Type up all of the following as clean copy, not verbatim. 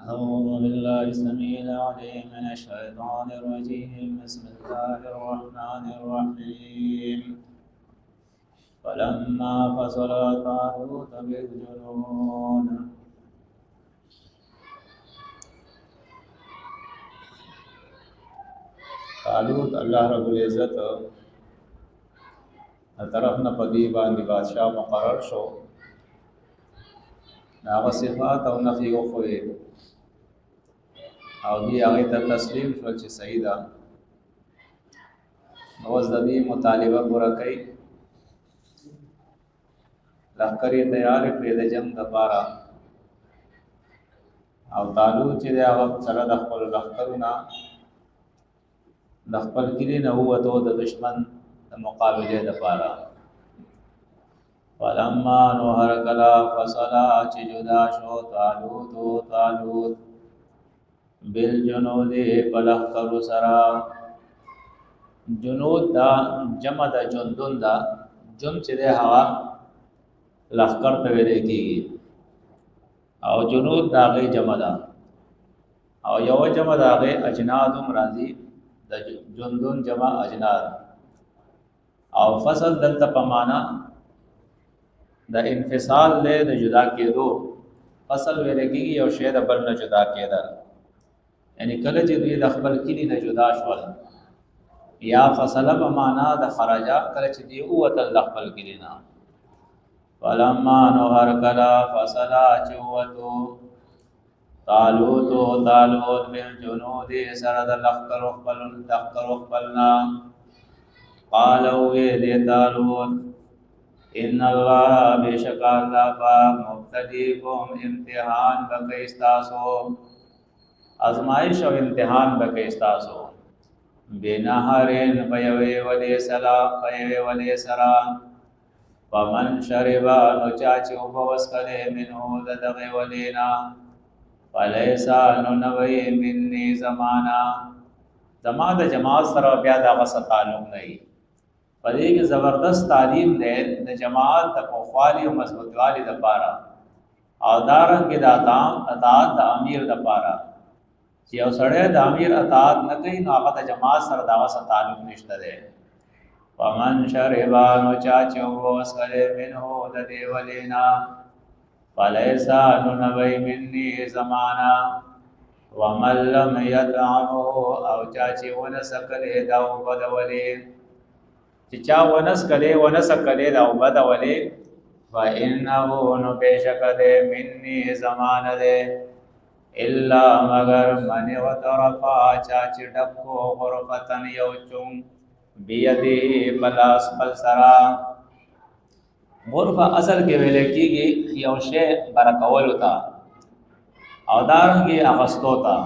أعوذ بالله السميع العليم من الشيطان الرجيم بسم الله الرحمن الرحيم فلما فصل طالوت بالجنود طالوت الله رب العزت طرف نه پدی باندې بادشاہ مقرر شو هغه صفات او نفي وخوي او دی هغه ته تسلیم شو چې صحیح ده نو د دې مطالبه پوره کړي لخرې تیار کړې د جنگ لپاره او طالوت چې هغه سره د خپل لخرونه د خپل کلی نه ووتو د دشمن د مقابله لپاره فلما نهر کلا فصلا چې جدا شو طالوت بالجنود بلخر سرا جنود دا جمع دا جندون دا جن چې ده هوا لخر ته ویل کېږي او جنود دا غي جمع دا او یو جمع دا غي اجنادم راضي د جندون جمع اجناد او فصل دلته پمانا د انفصال له د جدا کېدو فصل ویل کېږي یو شی د بل نه جدا کېدل یعنی کله چې دوی د خپل کلی نه جدا شول یا فصل بمانا د خرجا کله چې دی او تل خپل کلی نه ولما نهر کلا فصل چوتو طالوت بالجنود سرد لخر خپلنا قالوا دي طالوت ان الله بشک الله پاک مبتدیکم امتحان بکیستاسو ازمائش او امتحان بکیستاسو بنهرین پیوی ولی سرا ومن شربا نچاچی وبوس کده منه ددغی ولینا فلیسا ننوی منی زمانا زمان د جماعت سره بیا دا غصه تعلق نه ای پدې کې زبردست تعلیم ده د جماعت د پوخوالي او مضبوطوالي د پاره او دارن کې د اطاعت د امیر د پاره چې یو سړی د امیر اطاعت نه کوي نو هغه د جماعت سره دا غصه تعلق نشته ده ومن شربا نو چا چوبوس کړي منه د دې ولینا فلیسا ننوی منی زمانا ومن لم يطعمه او چا چې ونسکلې دا وبدولې چې چا ونسکلې دا وبدولې فإنه نو بشک دې منی زمانه دې الا مگر من وترفا چا چې ډکو غرفتن یو چون بيدی بلاس بل سرا غرفه اصل کې ویل کېږي یو شی برکول وتا او دارنګي اغستو تا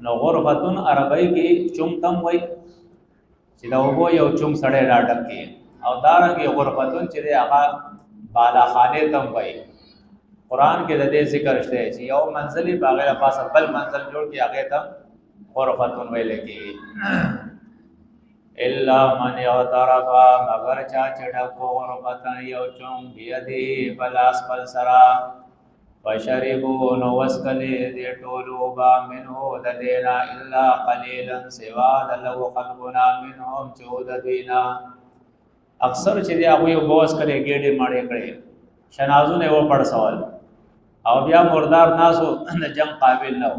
نو غرفتن عربی کې چوم تم وای چې دا وګو یو چوم سړی راټک کې او دارنګي غرفتن چې هغه بالا خانه تم وای قران کې د دې ذکر شته چې یو منزلي باغه پاسه بل منزل جوړ کې هغه تم غرفتن ویل کېږي الا من یعترف مگر چا چډکو غرفتن یو چوم بيدی بلاس بل سرا فشربو نو وسکلی دی ټولو با منه د دینا الا قلیلا سوا د لو خلقنا منهم چود دینا اکثر چې دی هغه بوس کړي ګډي ماړې کړي شنازونه و پړ سوال او بیا مردار ناسو د جنگ قابل نه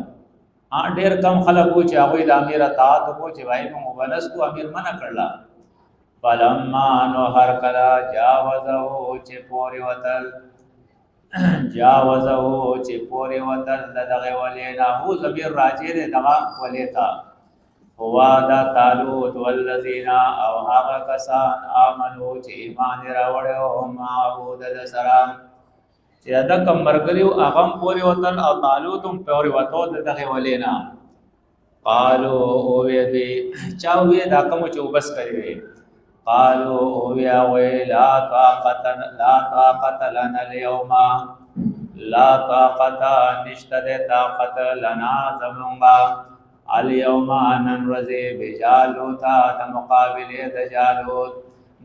ډیر کم خلک وو چې هغه د امیر اطاعت کو چې وای نو مبلس کو امیر منع کړلا فلما نو هر کلا جاوزه چې پوري وتل پوری وتل دغه ولینا هو زمیر راجی دغه ولیتا هو دا طالوت والذین او هغه کسان امنو چې ایمان راوړو معبود د سلام چې دا کوم مرګریو هغه پوری وتل او طالوتم پوری وتو دغه ولینا قالو او وی چاوي دا کوم چې وبس کوي قالو او وی لا طاقت لنا اليوم لا طاقت نشتد طاقت لنا زمونگا اليوم ننرزي بجالوتا د مقابله د جالوت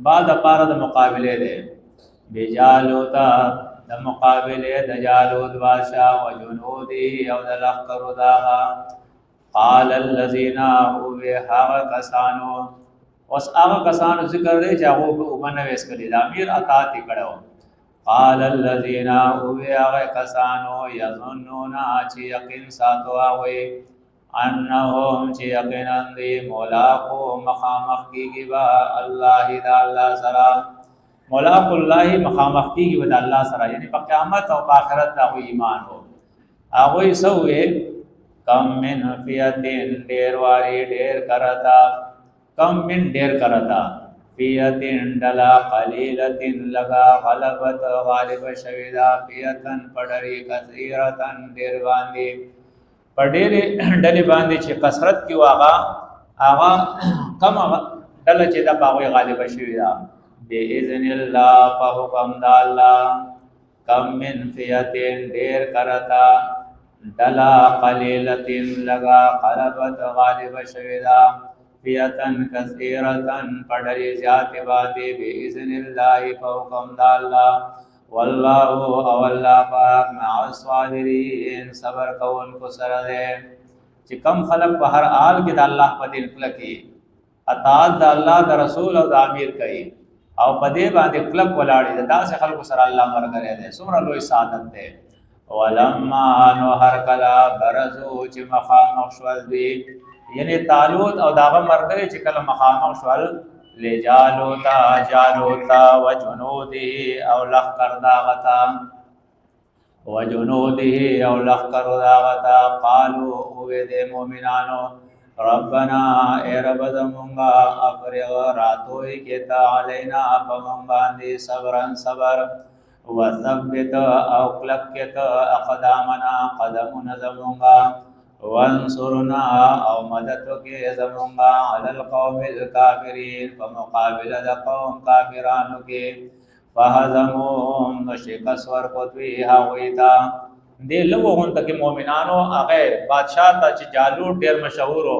بعد پار د مقابله ده بجالوتا د مقابله د جالوت بادشاہ و جنوده او د لخر داغا قال الذين هو هغه کسانو اوس هغه کسانو ذکر دی چې هغه په ومنه ویس کړي د امیر اطاعت کړو قال الذين هو هغه کسانو يظنون چې یقین ساتو هغه انهم چې یقینا دی ملاقو مخامخ کیږي با الله د الله سره ملاق الله مخامخ کیږي د الله سره یعنی په قیامت او په آخرت دا ایمان وو هغه سوې کم من فیاتین ډیر واری ډیر کرتا کم من ډیر کرتا فیاتین دلا قلیلتن لگا غلبت غالب شویدا فیاتن پډری کثیرتن ډیر باندې پډری ډلې باندې چې کثرت کی واغه هغه کم ډله چې دا باغوي غالب شویدا باذن الله په حکم د الله کم من فیاتین ډیر کرتا دلا قلیلتن لگا قلبت غالب شویدا فیتن کثیرتن پڑھری زیادی بادی بیئذن اللہ فوقم دالا واللہ اواللہ پاک مع الصابرین صبر کون کو سردے چی کم خلق پا ہر آل کی دا اللہ پا دل کلکی اطاعت دا اللہ دا رسول او دا امیر کئی او پا دے باندے کلک ولاڑی دا سے خلق سر اللہ مرگرے دے سمر لوی سعادت دے ولما نو هر کلا برزو چې مخامخ شول دی یعنی طالوت او داغه مرګره چې کله مخامخ شول لجالوتا جالوتا وجنوده او لخر داغتا وجنوده او لخر داغتا قالو اوه دے مومنانو ربنا اے رب زمونگا افرغ راتوئی کتا علینا پمون باندی صبرن صبر وثبت او کلکت اقدامنا قدم زمونگا وانصرنا او مدد کے زمونگا علی القوم الكافرین فمقابل دا قوم کافرانو کے فہزمون شکس ورکتوی حاویتا دے لوگوں تک مومنانو اغیر بادشاہ تا چی جالوٹ دیر مشہورو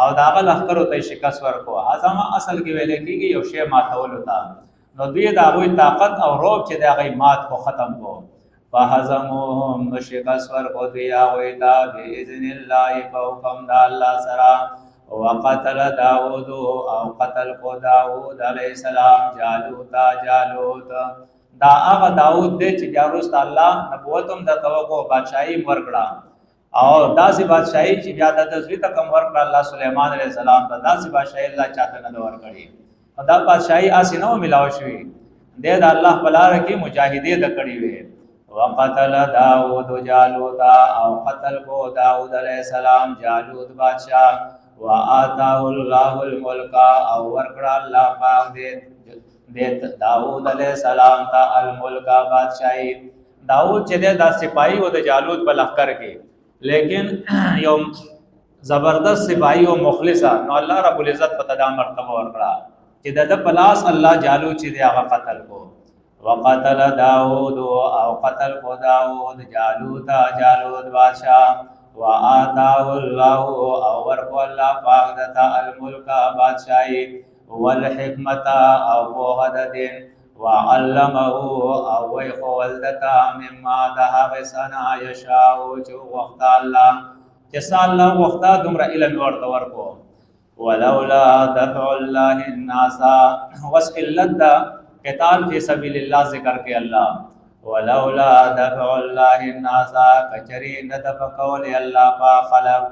او داغل اخکرو تا شکس ورکو حضم اصل کی ویلے کی گی یو شی ماتولو تا نو دوی دا غوی طاقت او روب چې دا غي مات کو ختم کو فهزموهم شکست ورکو دوی غوی تا باذن الله فوقم دا الله سرا وقتل داود او قتل کو داود علیہ السلام جالوت دا هغه داود دې چې جاروست الله نبوتم د توقع بادشاہي ورکړه او داسې بادشاہي چې بیا د تزوی تک ورکړه الله سليمان علیہ السلام ته داسې بادشاہي الله چاته نه ورکړي دا بادشاہی آسی نو ملاو شوی دے دا اللہ پلار کی مجاہدے دا کڑی ہوئے وقتل داود جالوتا او قتل کو داود علیہ السلام جالوت بادشاہ وآتاہ اللہ الملکا او ورکڑا اللہ پاک دے داود علیہ السلام تا الملکا بادشاہی داود چدے دا سپاہی و دا جالوت پا لخ کر کے لیکن یوم زبردست سپاہی و مخلصہ نو اللہ رب العزت پتا دا مرتبہ ورکڑا چې د پلاس الله جالو چې دی هغه قتل کو وقتل داود او قتل کو داود جالوت بادشاہ وآتاه الله او ورکو الله پاک دتا الملک بادشاہی والحکمت او بوغد دین وعلمه او ویخول دتا مما دهغ سنا یشاو چو وقت الله جسا الله وقت دمرا علم ورکو ولولا دفع الله الناس وسقلت قتال فی سبیل اللہ ذکر کے اللہ ولولا دفع الله الناس کچری ندفع قول اللہ پا خلق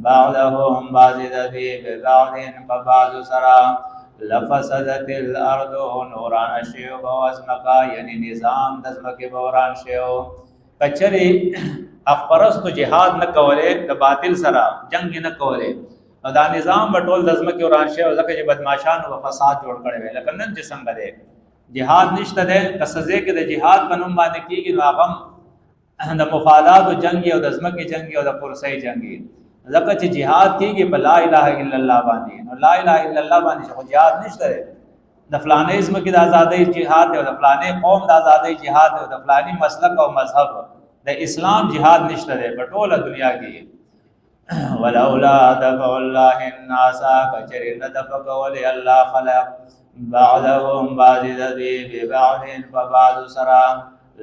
بعضهم بعض ذی ببعض فبعض سرا لفسدت الارض نوران شیو بواسمکا یعنی نظام دزمک بوران شیو کچری اخپرست جہاد نکولے باطل سرا جنگ نکولے دا نظام بټول د ځمکې ورانشه او ځکه چې بدمعشان او فساد جوړ کړي وي لکه نن چې څنګه دی جهاد نشته ده کسزه کې د جهاد په نوم باندې کېږي نو هغه د مفادات او جنگي او د ځمکې جنگي او د پرسۍ جنگي ځکه چې جهاد کېږي په لا اله الا الله باندې نو لا اله الا الله باندې خو جهاد نشته ده د فلانې ځمکې د ازادۍ جهاد دی او د فلانې قوم د ازادۍ جهاد دی او د فلاني مسلک او مذهب د اسلام جهاد نشته ده په ټوله دنیا کې ولولا دفع الله الناس کچری ندفع کولی اللہ خلق بعضهم بعض ذی ببعض فبعض سرا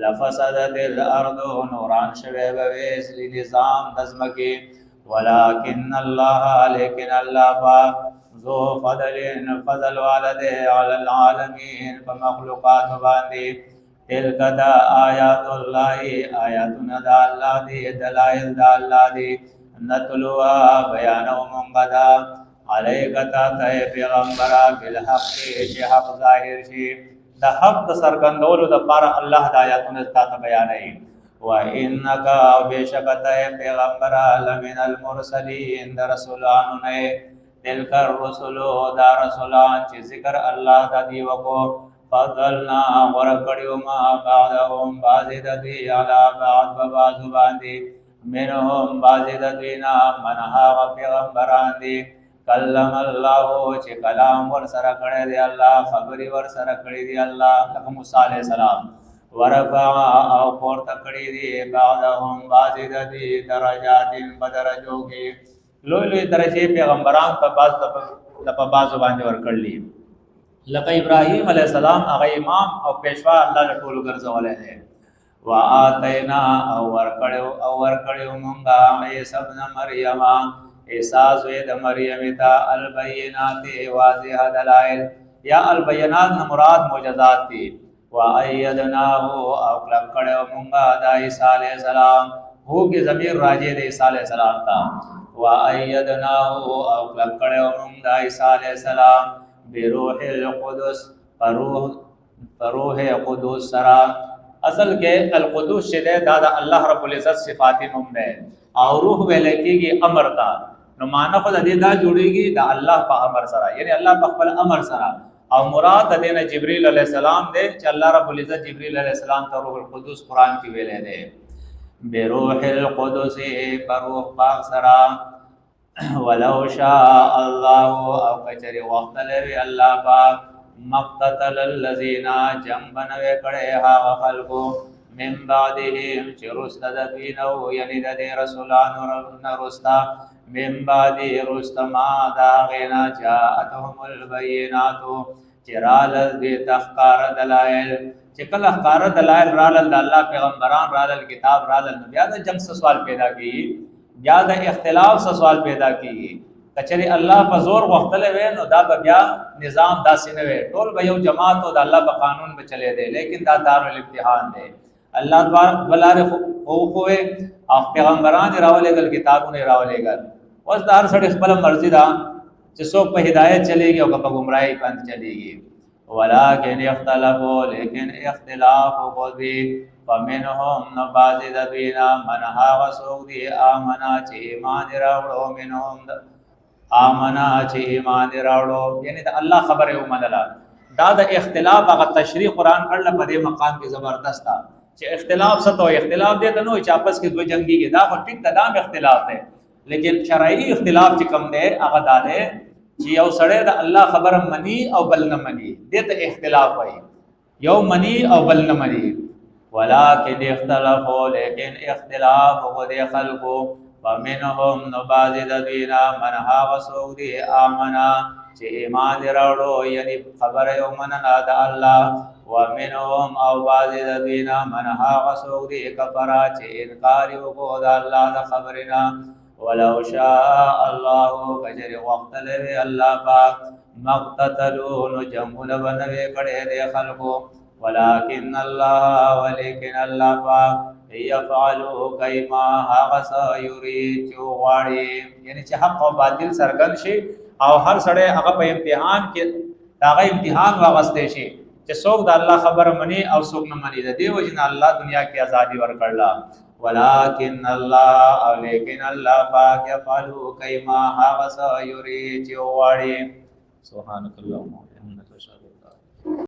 لفسدت الارض نوران شوه بویس نظام دزمکی ولكن الله لیکن اللہ پاک ذو فضل والده علی العالمین فمخلوقات باندی تلک دا آیات اللہ آیاتنا دا اللہ دی دلائل دا اللہ دی نتلوها بیانو منگدا علیکتا تے پیغمبرا بالحق چی حق ظاہر شی دا حق دا سرگندولو دا پارا اللہ دا آیاتنا تا بیانی وَإِنَّكَ بِشَكَتَ پیغمبرا لَمِنَ الْمُرْسَلِينَ دا رسولانو نے تلک الرسولو دا رسولان چی ذکر اللہ دا دیوکو فضلنا ورکڑیو ما بعدهم بازی دا دی علا بعد ببازو باندی منهم بازی دا دینا منها و پیغمبران دی کلم اللہ چی کلام ور سرکڑی دی اللہ خبری ور سرکڑی دی اللہ لکہ موسیٰ علیہ السلام ورفع او پور تکڑی دی بعدهم بازی دا دی درجات بدرجو کی لوی لوی درجے پیغمبران پا بازو باندې ورکړ لی لکه ابراہیم علیہ السلام هغه امام او پیشوا الله له ټولو ګرځولې دی وآتینا او ورکړیو مونږه عیسی ابن مریم عیسی زوی د مریم ته البینات واضح دلائل یا البینات نه مراد معجزات دي وایدناه او کړیو مونږه د عیسی علیہ السلام هو کې ضمیر راجع د عیسی علیہ السلام ته وایدناه او کړیو مونږه د عیسی علیہ السلام بروح القدس روح قدس سرا اصل کې القدس شده دا د الله رب العزت صفات نوم ده او روح ویل کېږي امر تا نو معنا خو د دې دا جوړيږي د الله په امر سره یعنی الله په خپل امر سره او مراد د دې جبرئیل علیہ السلام ده چې الله رب العزت جبرئیل علیہ السلام ته روح القدس قران کې ویلې ده بروح القدس پر روح پاک سرا ولو شاء الله او کچری وقت لوی الله پاک مقتتل الذین جنبن وکړه ها خلقو من بعدهم چرست د دینو یعنی د رسولانو رستا من بعد رستما دا غینا جاءتهم البینات چرال د تخکار دلائل چکل اخکار دلائل رال الله پیغمبران رال کتاب رال نبی دا جنگ سے سوال پیدا کی یا د اختلاف سے سوال پیدا کی کچری الله په زور وختلې وې نو دا بیا نظام داسې نه وې ټول به یو جماعت او د الله په قانون به چلے دی لیکن دا دارالامتحان دی الله دوار بلاره خو او پیغمبران راولېګل کتابونه راولېګل اوس دا هر سړي خپل مرزي دا چې څوک په هدایت چلےږي او په گمراهۍ باندې چلےږي ولکن اختلافو لیکن اختلاف وګدي فمنهم نباز دبینا منها وسوق دی آمنا چه ایمان راوڑو منهم آمنا چه ایمان راوڑو یعنی دا اللہ خبر او منلا دا دا اختلاف اگر تشریح قرآن کرلا پدے مقام کی زبردست تا چه اختلاف ستو اختلاف دیتا نو چاپس کے دو جنگی کے دا خطیق تدام اختلاف دے لیکن شرعی اختلاف چه کم دے اگر دا دے چه یو سڑے دا اللہ خبر منی او بل نمانی دیتا اختلاف ہوئی یو منی او بل نمانی ولكن اختلفوا لیکن اختلاف خود خلقو فمنهم نبازد دینا منها وسوق دی آمنا چه ایمان راوڑو یعنی خبر یومننا دا اللہ ومنهم او بازد دینا منها وسوق دی کفرا چه انکاری وکو دا اللہ دا خبرنا ولو شاء اللہ کجر وقت لوی اللہ پاک مقتتلون جمعون بنوی کڑے دے خلقو ولكن الله ولكن الله پاک يفعلوا كما هغس يريد چوغاړي یعنی چې حق او باطل سرګن شي او هر سړی هغه په امتحان کې داغه امتحان واغسته شي چې څوک د الله خبر مني او څوک نه مني د دې وجنه الله دنیا کې ازادي ورکړلا ولكن الله ولكن الله پاک يفعلوا كما هغس يريد چوغاړي سبحانك اللهم وبحمدك